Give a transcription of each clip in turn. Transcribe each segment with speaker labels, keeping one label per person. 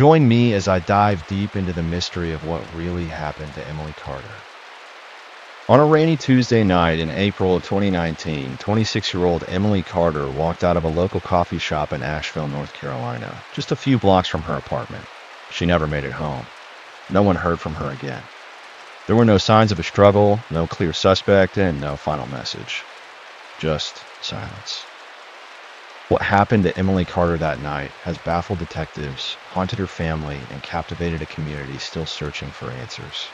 Speaker 1: Join me as I dive deep into the mystery of what really happened to Emily Carter. On a rainy Tuesday night in April of 2019, 26-year-old Emily Carter walked out of a local coffee shop in Asheville, North Carolina, just a few blocks from her apartment. She never made it home. No one heard from her again. There were no signs of a struggle, no clear suspect, and no final message. Just silence. What happened to Emily Carter that night has baffled detectives, haunted her family, and captivated a community still searching for answers.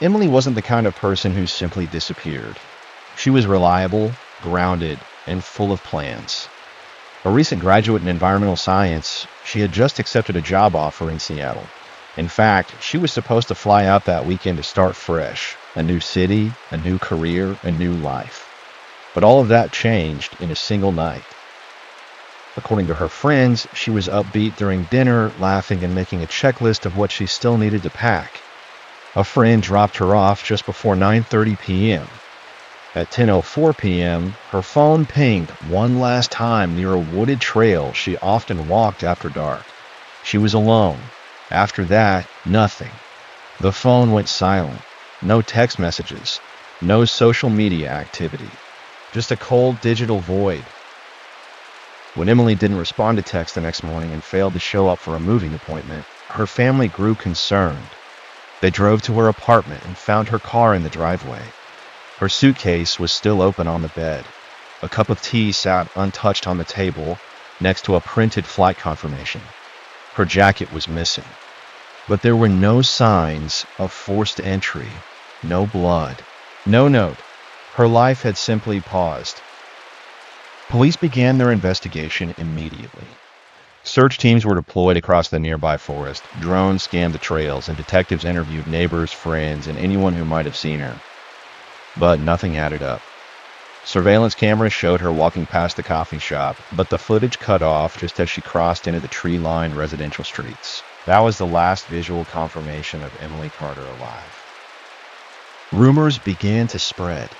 Speaker 1: Emily wasn't the kind of person who simply disappeared. She was reliable, grounded, and full of plans. A recent graduate in environmental science, she had just accepted a job offer in Seattle. In fact, she was supposed to fly out that weekend to start fresh, a new city, a new career, a new life. But all of that changed in a single night. According to her friends, she was upbeat during dinner, laughing and making a checklist of what she still needed to pack. A friend dropped her off just before 9:30 p.m. At 10:04 p.m., her phone pinged one last time near a wooded trail she often walked after dark. She was alone. After that, nothing. The phone went silent. No text messages. No social media activity. Just a cold digital void. When Emily didn't respond to text the next morning and failed to show up for a moving appointment, her family grew concerned. They drove to her apartment and found her car in the driveway. Her suitcase was still open on the bed. A cup of tea sat untouched on the table next to a printed flight confirmation. Her jacket was missing. But there were no signs of forced entry, no blood, no note. Her life had simply paused. Police began their investigation immediately. Search teams were deployed across the nearby forest. Drones scanned the trails, and detectives interviewed neighbors, friends, and anyone who might have seen her. But nothing added up. Surveillance cameras showed her walking past the coffee shop, but the footage cut off just as she crossed into the tree-lined residential streets. That was the last visual confirmation of Emily Carter alive. Rumors began to spread.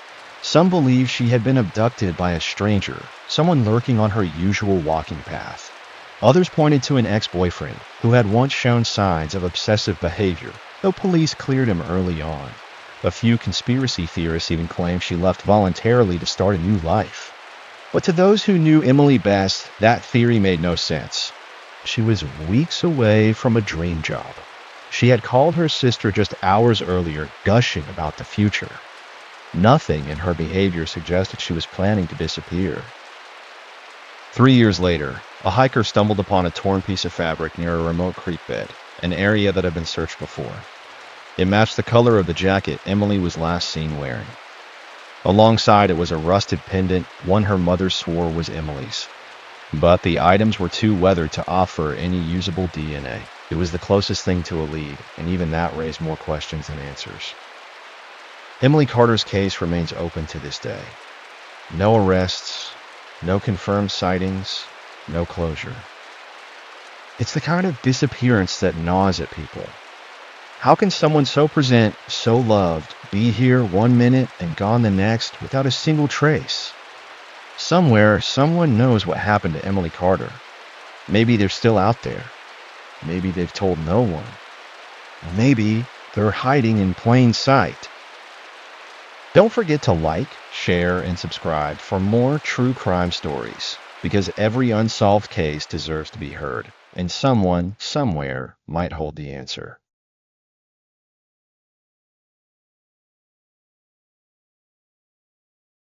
Speaker 1: Some believed she had been abducted by a stranger, someone lurking on her usual walking path. Others pointed to an ex-boyfriend who had once shown signs of obsessive behavior, though police cleared him early on. A few conspiracy theorists even claimed she left voluntarily to start a new life. But to those who knew Emily best, that theory made no sense. She was weeks away from a dream job. She had called her sister just hours earlier, gushing about the future. Nothing in her behavior suggested she was planning to disappear. 3 years later, a hiker stumbled upon a torn piece of fabric near a remote creek bed, an area that had been searched before. It matched the color of the jacket Emily was last seen wearing. Alongside it was a rusted pendant, one her mother swore was Emily's. But the items were too weathered to offer any usable DNA. It was the closest thing to a lead, and even that raised more questions than answers. Emily Carter's case remains open to this day. No arrests, no confirmed sightings, no closure. It's the kind of disappearance that gnaws at people. How can someone so present, so loved, be here 1 minute and gone the next without a single trace? Somewhere, someone knows what happened to Emily Carter. Maybe they're still out there. Maybe they've told no one. Maybe they're hiding in plain sight. Don't forget to like, share, and subscribe for more true crime stories, because every unsolved case deserves to be heard, and someone, somewhere, might hold the answer.